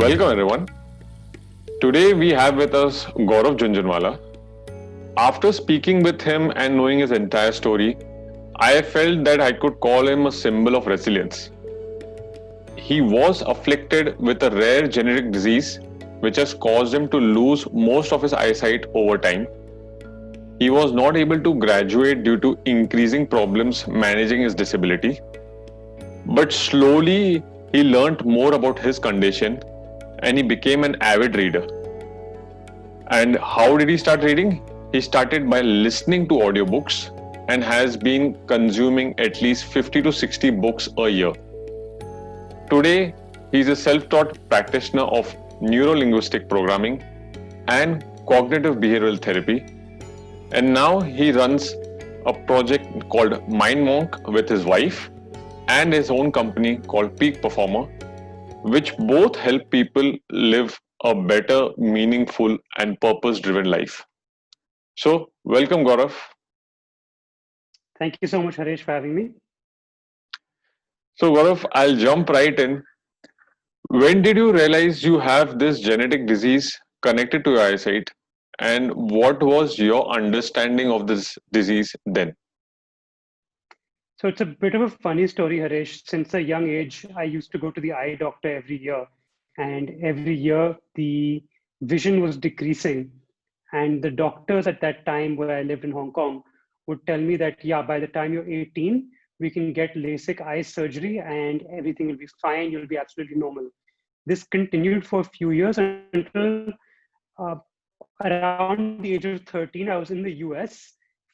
Welcome everyone. Today we have with us Gaurav Jhunjhunwala. After speaking with him and knowing his entire story, I felt that I could call him a symbol of resilience. He was afflicted with a rare genetic disease which has caused him to lose most of his eyesight over time. He was not able to graduate due to increasing problems managing his disability. But slowly he learnt more about his condition and he became an avid reader. And how did he start reading? He started by listening to audiobooks and has been consuming at least 50 to 60 books a year. Today, he is a self-taught practitioner of neuro-linguistic programming and cognitive behavioral therapy. And now he runs a project called Mindmonk with his wife and his own company called Peakperformer, which both help people live a better, meaningful, and purpose-driven life. So, welcome, Gaurav. Thank you so much, Harish, for having me. So, Gaurav, I'll jump right in. When did you realize you have this genetic disease connected to your eyesight? And what was your understanding of this disease then? So it's a bit of a funny story, Harish. Since a young age, I used to go to the eye doctor every year, and every year the vision was decreasing. And the doctors at that time, where I lived in Hong Kong, would tell me that, yeah, by the time you're 18, we can get LASIK eye surgery and everything will be fine. You'll be absolutely normal. This continued for a few years until uh, around the age of 13. I was in the US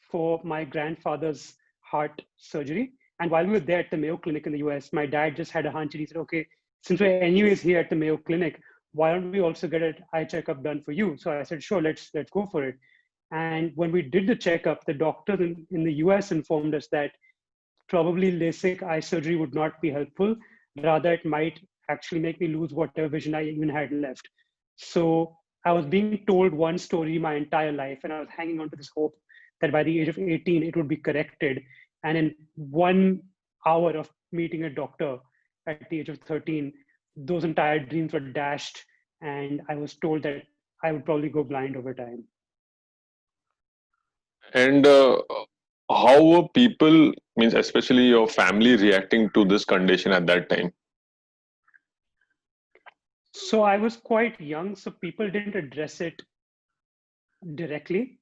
for my grandfather's heart surgery. And while we were there at the Mayo Clinic in the US, my dad just had a hunch and he said, okay, since we're anyways here at the Mayo Clinic, why don't we also get an eye checkup done for you? So I said, sure, let's go for it. And when we did the checkup, the doctor in the US informed us that probably LASIK eye surgery would not be helpful. Rather, it might actually make me lose whatever vision I even had left. So I was being told one story my entire life, and I was hanging on to this hope that by the age of 18, it would be corrected. And in 1 hour of meeting a doctor at the age of 13, those entire dreams were dashed. And I was told that I would probably go blind over time. And how were people, means especially your family, reacting to this condition at that time? So I was quite young, so people didn't address it directly,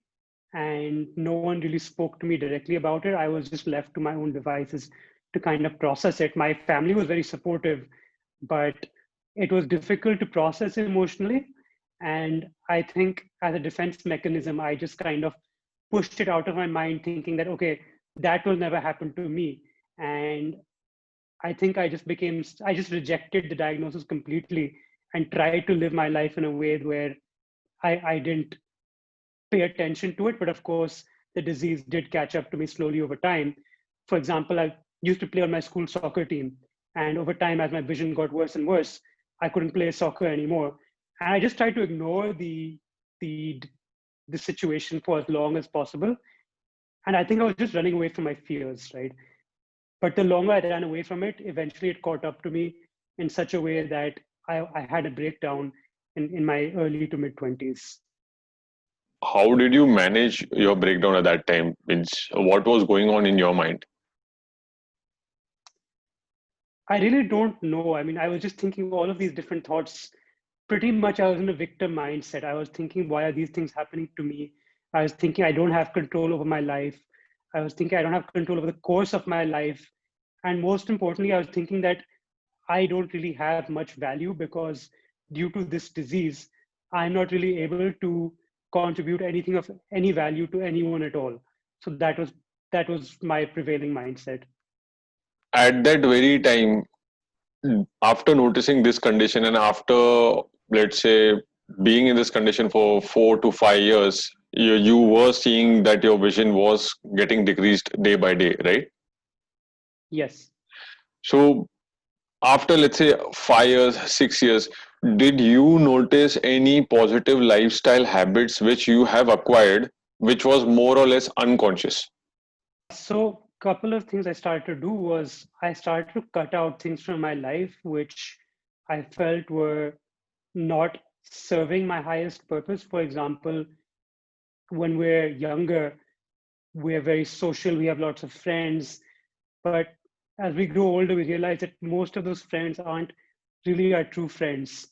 and no one really spoke to me directly about it. I was just left to my own devices to kind of process it. My family was very supportive, but it was difficult to process emotionally. And I think as a defense mechanism, I just kind of pushed it out of my mind, thinking that, okay, that will never happen to me. And I think I just rejected the diagnosis completely and tried to live my life in a way where I didn't pay attention to it. But of course, the disease did catch up to me slowly over time. For example, I used to play on my school soccer team. And over time, as my vision got worse and worse, I couldn't play soccer anymore. And I just tried to ignore the, the situation for as long as possible. And I think I was just running away from my fears, right? But the longer I ran away from it, eventually it caught up to me in such a way that I had a breakdown in my early to mid 20s. How did you manage your breakdown at that time? Means what was going on in your mind? I really don't know. I mean, I was just thinking all of these different thoughts. Pretty much, I was in a victim mindset. I was thinking, why are these things happening to me? I was thinking, I don't have control over my life. I was thinking, I don't have control over the course of my life. And most importantly, I was thinking that I don't really have much value because due to this disease, I'm not really able to contribute anything of any value to anyone at all. So that was my prevailing mindset. At that very time, after noticing this condition and after, let's say, being in this condition for 4 to 5 years, you were seeing that your vision was getting decreased day by day, right? Yes. So after, let's say, 5 years, 6 years, did you notice any positive lifestyle habits which you have acquired, which was more or less unconscious? So couple of things I started to do was I started to cut out things from my life which I felt were not serving my highest purpose. For example, when we're younger, we're very social, we have lots of friends. But as we grow older, we realize that most of those friends aren't really our true friends.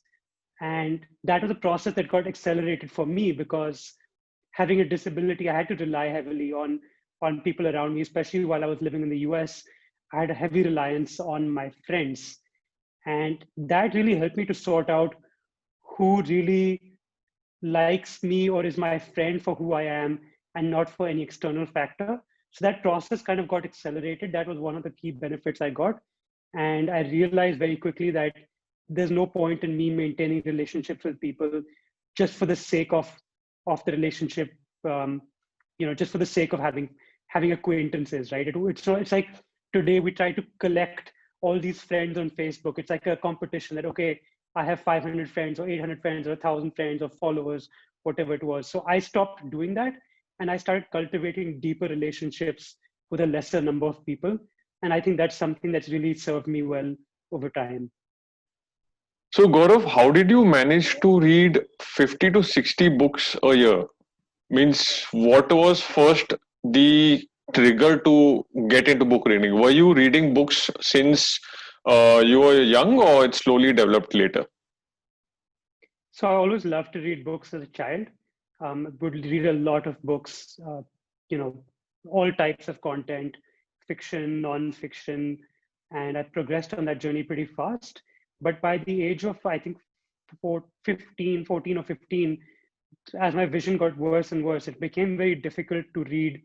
And that was a process that got accelerated for me because having a disability, I had to rely heavily on people around me, especially while I was living in the US. I had a heavy reliance on my friends. And that really helped me to sort out who really likes me or is my friend for who I am and not for any external factor. So that process kind of got accelerated. That was one of the key benefits I got. And I realized very quickly that there's no point in me maintaining relationships with people just for the sake of the relationship, just for the sake of having acquaintances, right? It's like today we try to collect all these friends on Facebook. It's like a competition that, okay, I have 500 friends or 800 friends or 1,000 friends or followers, whatever it was. So I stopped doing that and I started cultivating deeper relationships with a lesser number of people. And I think that's something that's really served me well over time. So, Gaurav, how did you manage to read 50 to 60 books a year? Means, what was first the trigger to get into book reading? Were you reading books since you were young, or it slowly developed later? So I always loved to read books as a child. Would read a lot of books, you know, all types of content, fiction, non-fiction, and I progressed on that journey pretty fast. But by the age of, I think, 14 or 15, as my vision got worse and worse, it became very difficult to read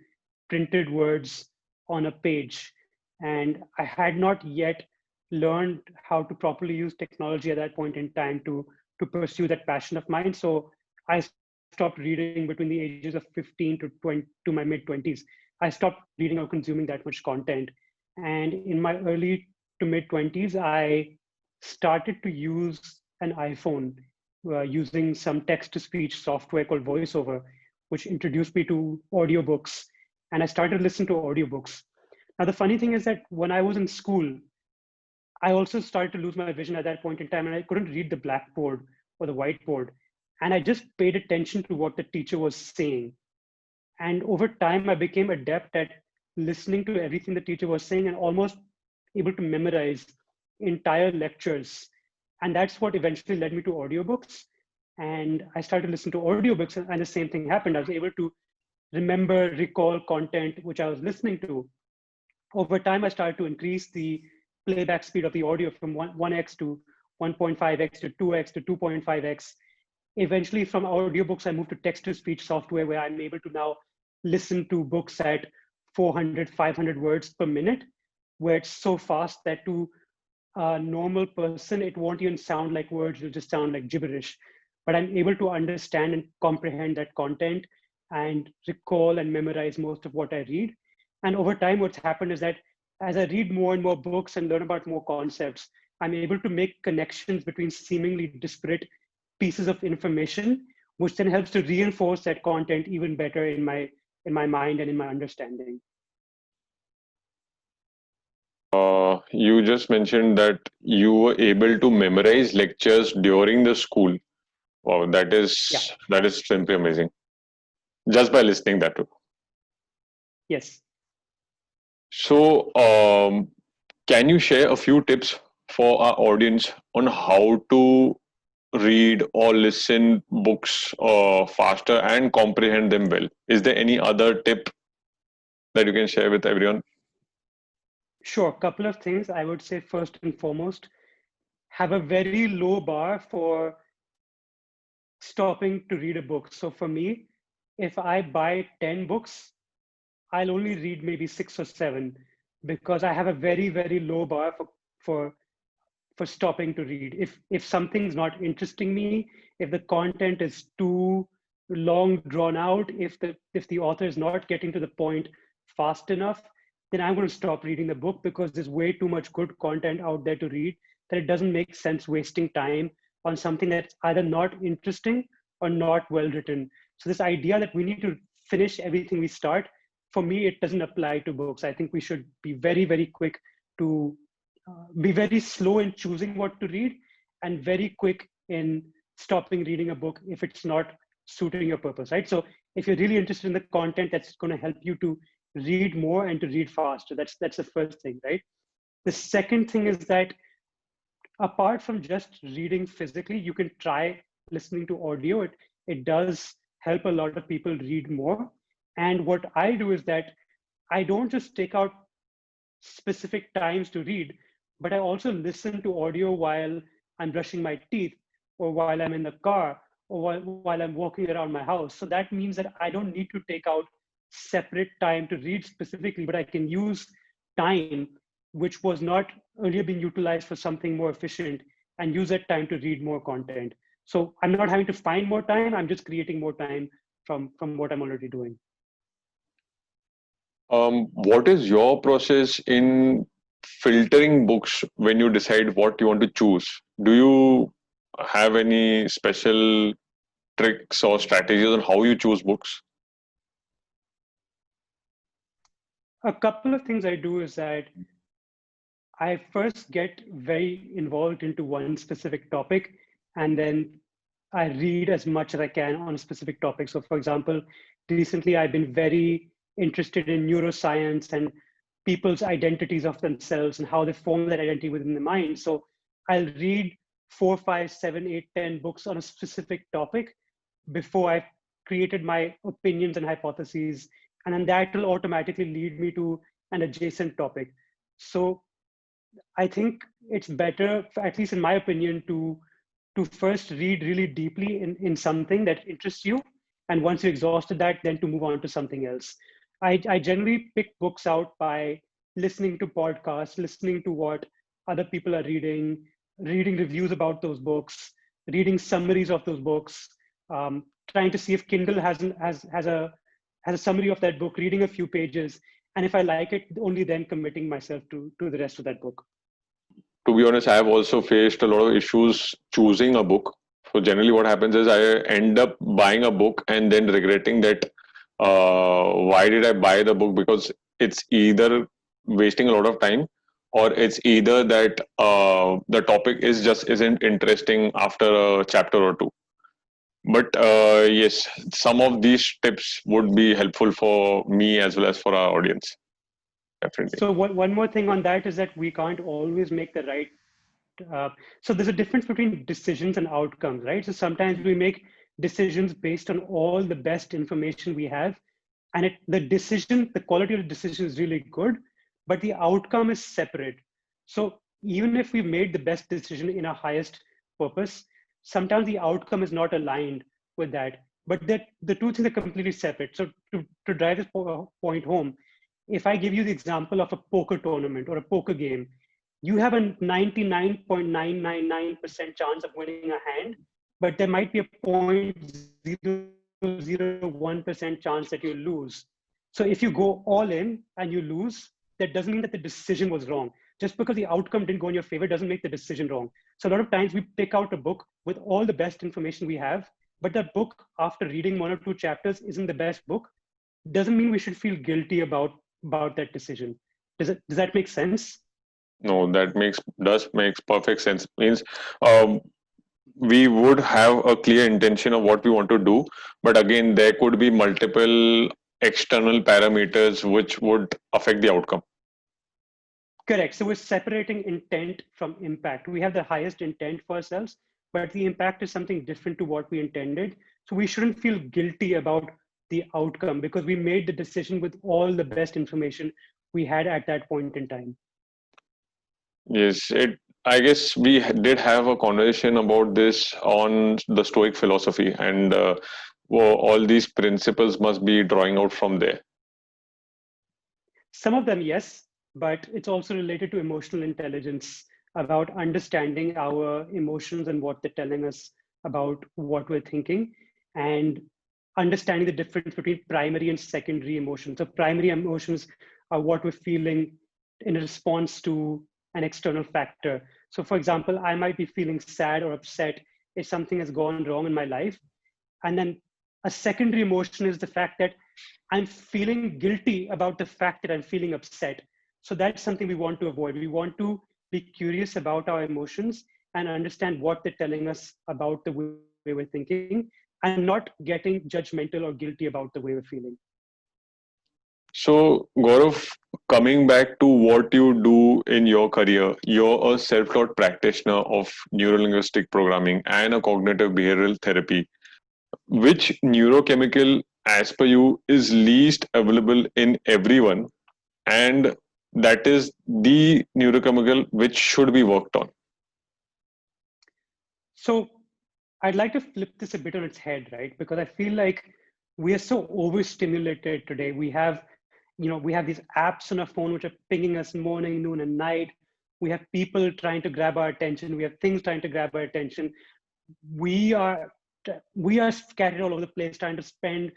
printed words on a page. And I had not yet learned how to properly use technology at that point in time to pursue that passion of mine. So I stopped reading between the ages of 15 to 20 to my mid 20s. I stopped reading or consuming that much content. And in my early to mid 20s, I started to use an iPhone using some text to speech software called VoiceOver, which introduced me to audiobooks. And I started listening to audiobooks. Now, the funny thing is that when I was in school, I also started to lose my vision at that point in time, and I couldn't read the blackboard or the whiteboard. And I just paid attention to what the teacher was saying. And over time, I became adept at listening to everything the teacher was saying and almost able to memorize entire lectures. And that's what eventually led me to audiobooks. And I started listening to audiobooks, and the same thing happened. I was able to remember, recall content which I was listening to. Over time, I started to increase the playback speed of the audio from 1x to 1.5x to 2x to 2.5x. Eventually, from audiobooks, I moved to text to speech software where I'm able to now listen to books at 400, 500 words per minute, where it's so fast that to a normal person, it won't even sound like words, it'll just sound like gibberish. But I'm able to understand and comprehend that content and recall and memorize most of what I read. And over time, what's happened is that as I read more and more books and learn about more concepts, I'm able to make connections between seemingly disparate pieces of information, which then helps to reinforce that content even better in my mind and in my understanding. You just mentioned that you were able to memorize lectures during the school. Wow, Yeah. that is simply amazing. Just by listening that too. Yes. So, can you share a few tips for our audience on how to read or listen books faster and comprehend them well? Is there any other tip that you can share with everyone? Sure. A couple of things I would say first and foremost, have a very low bar for stopping to read a book. So for me, if I buy 10 books, I'll only read maybe 6 or 7 because I have a very, very low bar for for stopping to read. If something's not interesting me, if the content is too long drawn out, if the author is not getting to the point fast enough, then I'm going to stop reading the book because there's way too much good content out there to read that it doesn't make sense wasting time on something that's either not interesting or not well written. So this idea that we need to finish everything we start, for me, it doesn't apply to books. I think we should be very, very quick to be very slow in choosing what to read and very quick in stopping reading a book if it's not suiting your purpose, right? So if you're really interested in the content that's going to help you to read more and to read faster, that's the first thing, right? The second thing is that apart from just reading physically, you can try listening to audio. It does help a lot of people read more. And what I do is that I don't just take out specific times to read, but I also listen to audio while I'm brushing my teeth, or while I'm in the car, or while I'm walking around my house. So that means that I don't need to take out separate time to read specifically, but I can use time which was not earlier being utilized for something more efficient and use that time to read more content. So I'm not having to find more time, I'm just creating more time from what I'm already doing. What is your process in filtering books when you decide what you want to choose? Do you have any special tricks or strategies on how you choose books? A couple of things I do is that I first get very involved into one specific topic, and then I read as much as I can on a specific topic. So, for example, recently I've been very interested in neuroscience and people's identities of themselves and how they form that identity within the mind. So, I'll read 4, 5, 7, 8, 10 books on a specific topic before I've created my opinions and hypotheses. And then that will automatically lead me to an adjacent topic. So, I think it's better, at least in my opinion, to first read really deeply in something that interests you. And once you exhausted that, then to move on to something else. I generally pick books out by listening to podcasts, listening to what other people are reading, reading reviews about those books, reading summaries of those books, trying to see if Kindle has a summary of that book, reading a few pages. And if I like it, only then committing myself to the rest of that book. To be honest, I have also faced a lot of issues choosing a book. So generally, what happens is I end up buying a book and then regretting that why did I buy the book? Because it's either wasting a lot of time, or it's either that the topic is just isn't interesting after a chapter or two. But yes, some of these tips would be helpful for me as well as for our audience. Definitely. So one more thing on that is that we can't always make the right. So there's a difference between decisions and outcomes, right? So sometimes we make decisions based on all the best information we have, and the quality of the decision is really good, but the outcome is separate. So even if we made the best decision in our highest purpose, sometimes the outcome is not aligned with that. But the two things are completely separate. So to drive this point home, if I give you the example of a poker tournament or a poker game, you have a 99.999% chance of winning a hand, but there might be a 0.001% chance that you lose. So if you go all in and you lose, that doesn't mean that the decision was wrong. Just because the outcome didn't go in your favor doesn't make the decision wrong. So a lot of times we pick out a book with all the best information we have, but that book, after reading 1 or 2 chapters, isn't the best book. Doesn't mean we should feel guilty about that decision. Does that make sense? No, that makes perfect sense. Means um, we would have a clear intention of what we want to do, but again, there could be multiple external parameters which would affect the outcome. Correct. So we're separating intent from impact. We have the highest intent for ourselves, but the impact is something different to what we intended. So we shouldn't feel guilty about the outcome because we made the decision with all the best information we had at that point in time. Yes, I guess we did have a conversation about this on the Stoic philosophy, and well, all these principles must be drawing out from there. Some of them, yes, but it's also related to emotional intelligence, about understanding our emotions and what they're telling us about what we're thinking, and understanding the difference between primary and secondary emotions. So primary emotions are what we're feeling in response to an external factor. So for example, I might be feeling sad or upset if something has gone wrong in my life. And then a secondary emotion is the fact that I'm feeling guilty about the fact that I'm feeling upset. So that's something we want to avoid. We want to be curious about our emotions and understand what they're telling us about the way we're thinking, and not getting judgmental or guilty about the way we're feeling. So, Gaurav, coming back to what you do in your career, you're a self taught practitioner of neurolinguistic programming and a cognitive behavioral therapy. Which neurochemical, as per you, is least available in everyone, and that is the neurochemical which should be worked on? So I'd like to flip this a bit on its head, right? Because I feel like we are so overstimulated today. We have these apps on our phone which are pinging us morning, noon, and night. We have people trying to grab our attention. We have things trying to grab our attention. We are we are scattered all over the place, trying to spend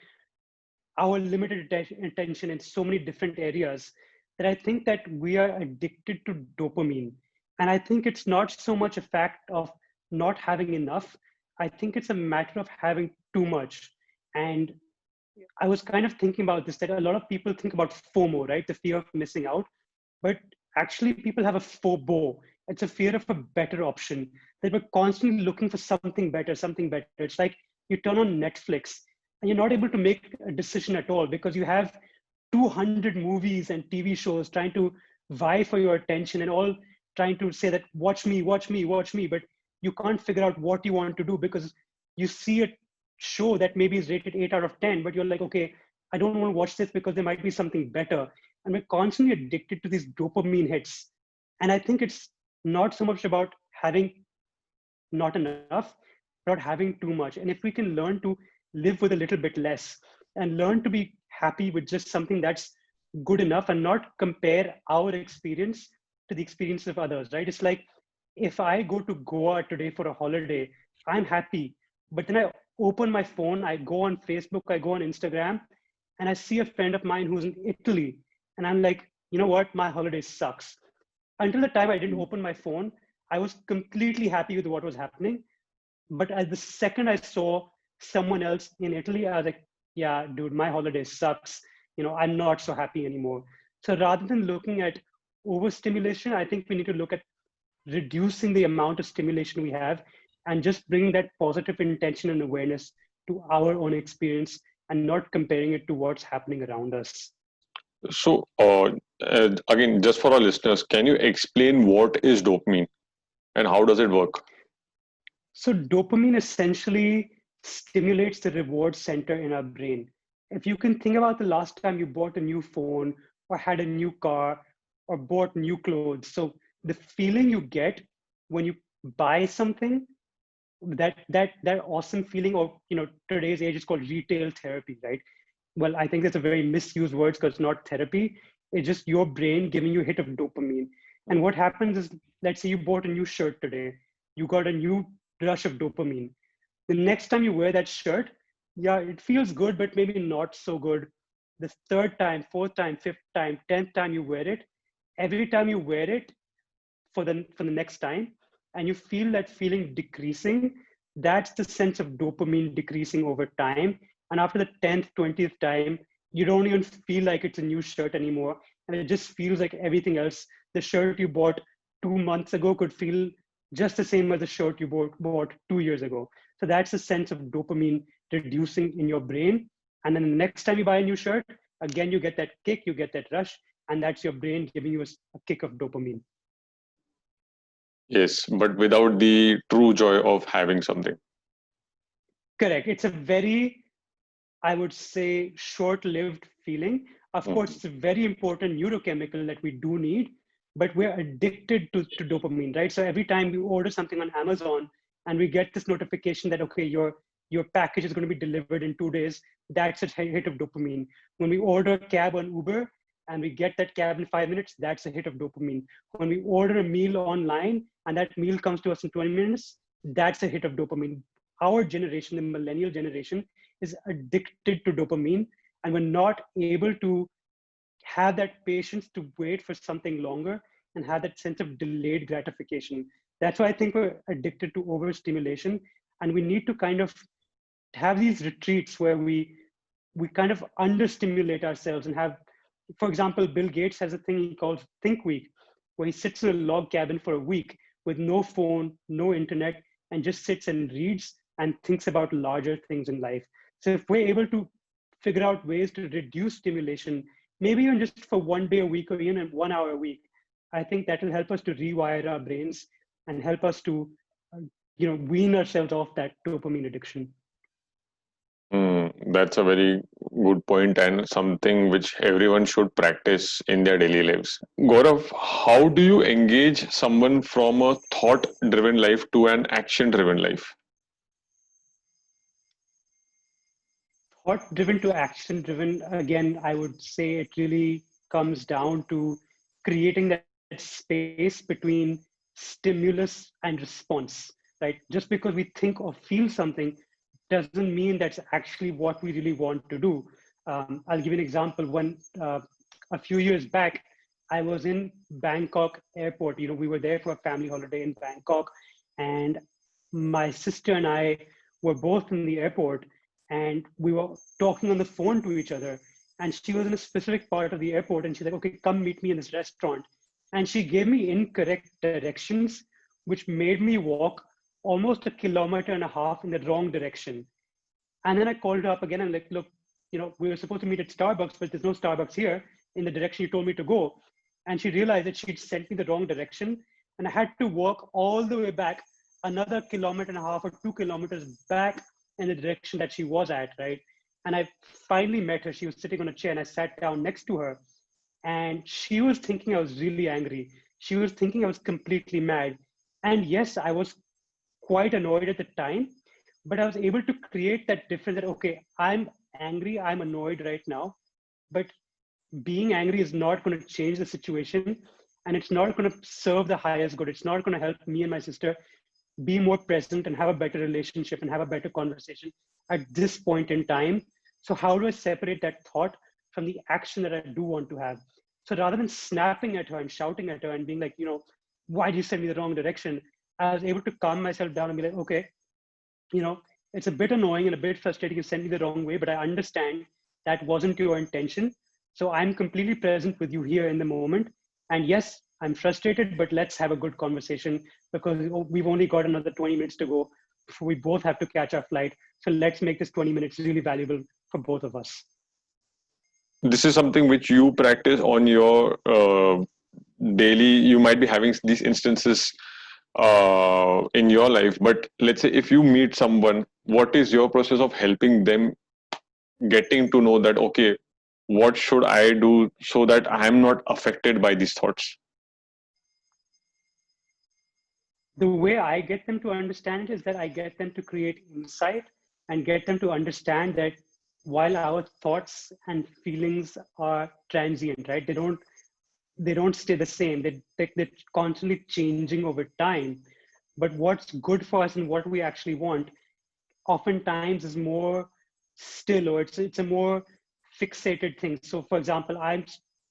our limited attention in so many different areas that I think that we are addicted to dopamine. And I think it's not so much a fact of not having enough. I think it's a matter of having too much. And I was kind of thinking about this, that a lot of people think about FOMO, right? The fear of missing out. But actually, people have a FOBO. It's a fear of a better option. That we're constantly looking for something better, something better. It's like you turn on Netflix and you're not able to make a decision at all because you have 200 movies and TV shows trying to vie for your attention and all trying to say that watch me, watch me, watch me. But you can't figure out what you want to do because you see a show that maybe is rated 8 out of 10, but you're like, okay, I don't want to watch this because there might be something better. And we're constantly addicted to these dopamine hits. And I think it's not so much about having not enough, but having too much. And if we can learn to live with a little bit less and learn to be happy with just something that's good enough and not compare our experience to the experience of others, right? It's like if I go to Goa today for a holiday, I'm happy. But then I open my phone, I go on Facebook, I go on Instagram, and I see a friend of mine who's in Italy. And I'm like, you know what? My holiday sucks. Until the time I didn't open my phone, I was completely happy with what was happening. But at the second I saw someone else in Italy, I was like, yeah, dude, my holiday sucks. I'm not so happy anymore. So rather than looking at overstimulation, I think we need to look at reducing the amount of stimulation we have and just bringing that positive intention and awareness to our own experience and not comparing it to what's happening around us. So, again, just for our listeners, can you explain what is dopamine and how does it work? So dopamine essentially stimulates the reward center in our brain. If you can think about the last time you bought a new phone or had a new car or bought new clothes, so the feeling you get when you buy something, that awesome feeling of, today's age is called retail therapy, right? Well, I think that's a very misused word because it's not therapy. It's just your brain giving you a hit of dopamine. And what happens is, let's say you bought a new shirt today, you got a new rush of dopamine. The next time you wear that shirt, yeah, it feels good, but maybe not so good. The third time, fourth time, fifth time, 10th time you wear it, every time you wear it for the next time, and you feel that feeling decreasing, that's the sense of dopamine decreasing over time. And after the 10th, 20th time, you don't even feel like it's a new shirt anymore. And it just feels like everything else. The shirt you bought 2 months ago could feel just the same as the shirt you bought 2 years ago. So that's the sense of dopamine reducing in your brain. And then the next time you buy a new shirt, again, you get that kick, you get that rush, and that's your brain giving you a kick of dopamine. Yes, but without the true joy of having something. Correct. It's a very, I would say, short-lived feeling. Of course, Mhm. it's a very important neurochemical that we do need, but we're addicted to dopamine, right? So every time we order something on Amazon and we get this notification that, okay, your package is going to be delivered in 2 days, that's a hit of dopamine. When we order a cab on Uber and we get that cab in 5 minutes, that's a hit of dopamine. When we order a meal online and that meal comes to us in 20 minutes, that's a hit of dopamine. Our generation, the millennial generation, is addicted to dopamine, and we're not able to have that patience to wait for something longer and have that sense of delayed gratification. That's why I think we're addicted to overstimulation, and we need to kind of have these retreats where we kind of understimulate ourselves and have, for example, Bill Gates has a thing he calls Think Week, where he sits in a log cabin for a week with no phone, no internet, and just sits and reads and thinks about larger things in life. So if we're able to figure out ways to reduce stimulation, maybe even just for one day a week or even 1 hour a week, I think that will help us to rewire our brains and help us to, wean ourselves off that dopamine addiction. That's a very good point and something which everyone should practice in their daily lives. Gaurav, how do you engage someone from a thought driven life to an action driven life? Thought driven to action driven, again, I would say it really comes down to creating that space between stimulus and response, right? Just because we think or feel something doesn't mean that's actually what we really want to do. I'll give you an example. When a few years back, I was in Bangkok airport. We were there for a family holiday in Bangkok, and my sister and I were both in the airport, and we were talking on the phone to each other. And she was in a specific part of the airport, and she's like, "Okay, come meet me in this restaurant." And she gave me incorrect directions, which made me walk almost a kilometer and a half in the wrong direction. And then I called her up again and like, "Look, we were supposed to meet at Starbucks, but there's no Starbucks here in the direction you told me to go." And she realized that she'd sent me the wrong direction. And I had to walk all the way back another kilometer and a half or 2 kilometers back in the direction that she was at, right? And I finally met her. She was sitting on a chair and I sat down next to her. And she was thinking I was really angry. She was thinking I was completely mad. And yes, I was quite annoyed at the time, but I was able to create that difference that, okay, I'm angry, I'm annoyed right now, but being angry is not going to change the situation, and it's not going to serve the highest good. It's not going to help me and my sister be more present and have a better relationship and have a better conversation at this point in time. So how do I separate that thought from the action that I do want to have? So rather than snapping at her and shouting at her and being like, why did you send me the wrong direction? I was able to calm myself down and be like, okay, it's a bit annoying and a bit frustrating. You sent me the wrong way, but I understand that wasn't your intention. So I'm completely present with you here in the moment. And yes, I'm frustrated, but let's have a good conversation because we've only got another 20 minutes to go before we both have to catch our flight. So let's make this 20 minutes really valuable for both of us. This is something which you practice on your daily. You might be having these instances in your life, but let's say if you meet someone, what is your process of helping them getting to know that, okay, what should I do so that I am not affected by these thoughts? The way I get them to understand it is that I get them to create insight and get them to understand that while our thoughts and feelings are transient, right? They don't stay the same. They're constantly changing over time. But what's good for us and what we actually want oftentimes is more still, or it's a more fixated thing. So for example, I'm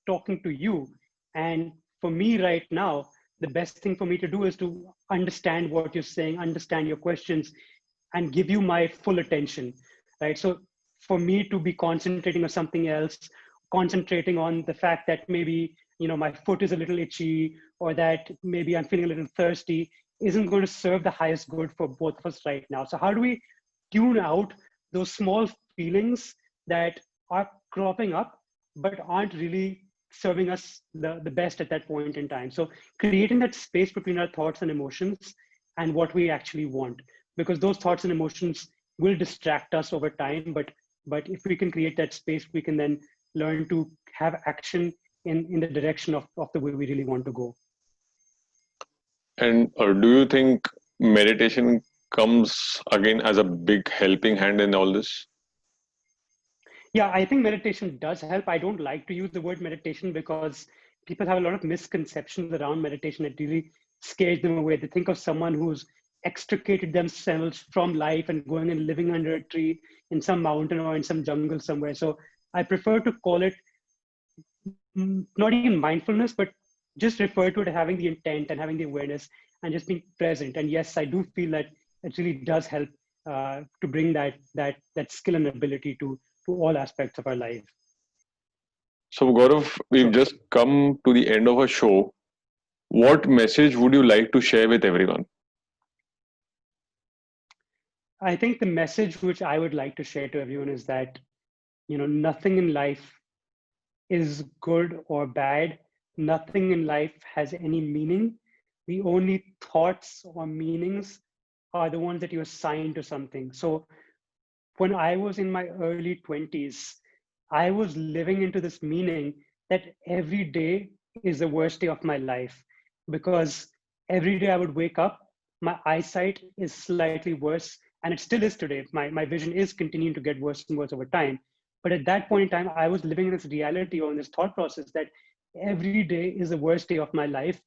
talking to you, and for me right now, the best thing for me to do is to understand what you're saying, understand your questions, and give you my full attention, right? So for me to be concentrating on something else, concentrating on the fact that maybe my foot is a little itchy, or that maybe I'm feeling a little thirsty, isn't going to serve the highest good for both of us right now. So how do we tune out those small feelings that are cropping up but aren't really serving us the best at that point in time? So creating that space between our thoughts and emotions and what we actually want, because those thoughts and emotions will distract us over time, but if we can create that space, we can then learn to have action in the direction of the way we really want to go. And do you think meditation comes again as a big helping hand in all this? Yeah, I think meditation does help. I don't like to use the word meditation because people have a lot of misconceptions around meditation. It really scares them away. They think of someone who's extricated themselves from life and going and living under a tree in some mountain or in some jungle somewhere. So I prefer to call it not even mindfulness, but just refer to it having the intent and having the awareness and just being present. And yes, I do feel that it really does help to bring that skill and ability to all aspects of our life. So, Gaurav, we've So just come to the end of a show. What message would you like to share with everyone? I think the message which I would like to share to everyone is that, nothing in life is good or bad. Nothing in life has any meaning. The only thoughts or meanings are the ones that you assign to something. So when I was in my early 20s, I was living into this meaning that every day is the worst day of my life, because every day I would wake up, my eyesight is slightly worse, and it still is today. My vision is continuing to get worse and worse over time. But at that point in time, I was living in this reality or in this thought process that every day is the worst day of my life,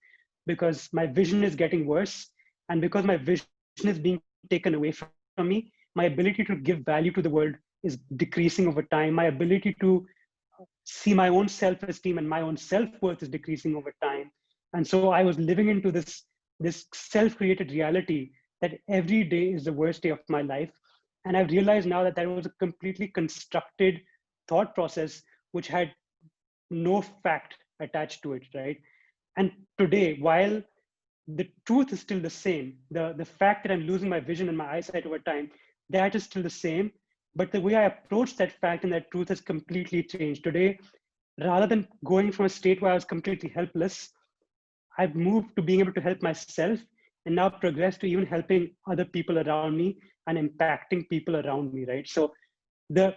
because my vision is getting worse. And because my vision is being taken away from me, my ability to give value to the world is decreasing over time. My ability to see my own self-esteem and my own self-worth is decreasing over time. And so I was living into this self-created reality that every day is the worst day of my life. And I've realized now that that was a completely constructed thought process which had no fact attached to it, right? And today, while the truth is still the same, the fact that I'm losing my vision and my eyesight over time, that is still the same. But the way I approach that fact and that truth has completely changed. Today, rather than going from a state where I was completely helpless, I've moved to being able to help myself, and now progress to even helping other people around me and impacting people around me, right? So the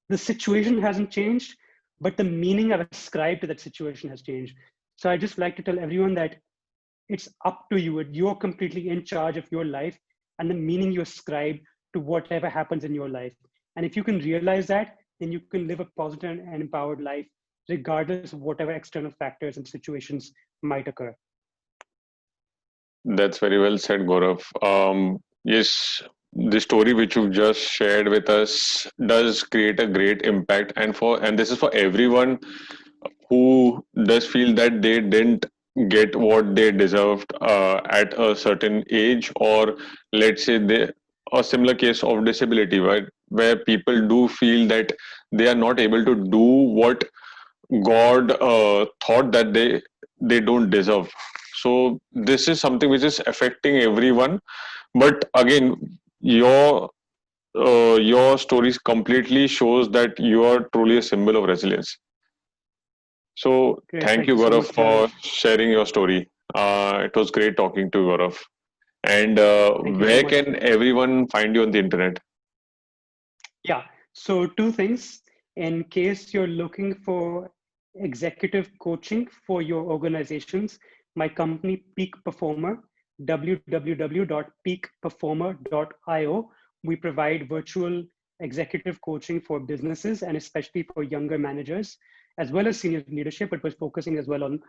the situation hasn't changed, but the meaning I've ascribed to that situation has changed. So I just like to tell everyone that it's up to you. You're completely in charge of your life and the meaning you ascribe to whatever happens in your life. And if you can realize that, then you can live a positive and empowered life, regardless of whatever external factors and situations might occur. That's very well said, Gaurav. Yes, the story which you've just shared with us does create a great impact, and this is for everyone who does feel that they didn't get what they deserved at a certain age, or let's say they a similar case of disability, right, where people do feel that they are not able to do what God thought that they don't deserve. So this is something which is affecting everyone. But again, your stories completely shows that you are truly a symbol of resilience. So Great. thank Thank you, you so Gaurav, much, for Harish. sharing your story. It was great talking to you, Gaurav. And Thank you so where much. can everyone find you on the internet? Yeah. So, two things. In case you're looking for executive coaching for your organizations, my company Peak Performer, www.peakperformer.io, we provide virtual executive coaching for businesses and especially for younger managers, as well as senior leadership, but we're focusing as well on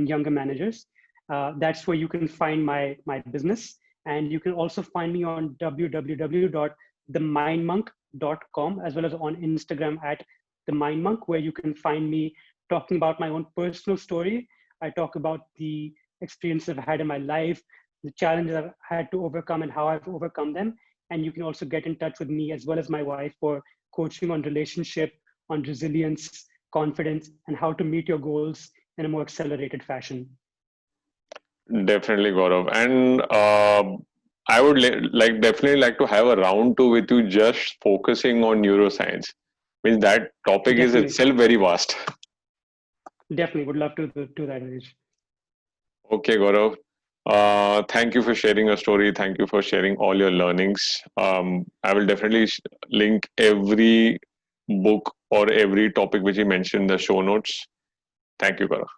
younger managers. That's where you can find my business. And you can also find me on www.themindmonk.com, as well as on Instagram at the Mindmonk, where you can find me talking about my own personal story. I talk about the experiences I've had in my life, the challenges I've had to overcome, and how I've overcome them. And you can also get in touch with me as well as my wife for coaching on relationship, on resilience, confidence, and how to meet your goals in a more accelerated fashion. Definitely, Gaurav. And I would definitely like to have a round two with you, just focusing on neuroscience. Means that topic is Definitely, itself very vast. definitely would love to do that, Harish. Okay, Gaurav. Thank you for sharing your story. Thank you for sharing all your learnings. I will definitely link every book or every topic which you mentioned in the show notes. Thank you, Gaurav.